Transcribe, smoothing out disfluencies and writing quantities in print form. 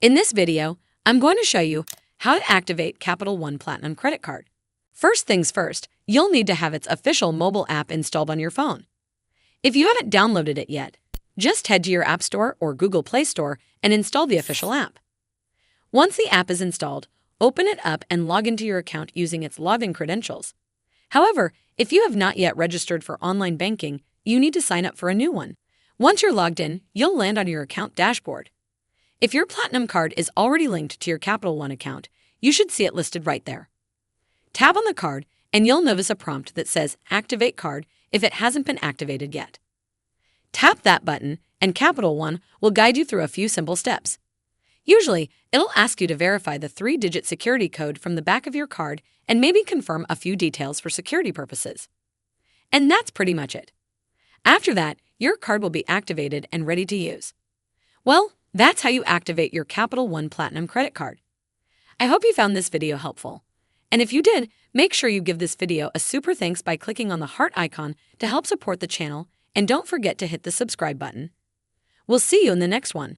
In this video, I'm going to show you how to activate Capital One Platinum credit card. First things first, you'll need to have its official mobile app installed on your phone. If you haven't downloaded it yet, just head to your App Store or Google Play Store and install the official app. Once the app is installed, open it up and log into your account using its login credentials. However, if you have not yet registered for online banking, you need to sign up for a new one. Once you're logged in, you'll land on your account dashboard. If your Platinum card is already linked to your Capital One account, you should see it listed right there. Tap on the card and you'll notice a prompt that says Activate Card if it hasn't been activated yet. Tap that button and Capital One will guide you through a few simple steps. Usually, it'll ask you to verify the 3-digit security code from the back of your card and maybe confirm a few details for security purposes. And that's pretty much it. After that, your card will be activated and ready to use. Well, that's how you activate your Capital One Platinum credit card. I hope you found this video helpful. And if you did, make sure you give this video a super thanks by clicking on the heart icon to help support the channel, and don't forget to hit the subscribe button. We'll see you in the next one.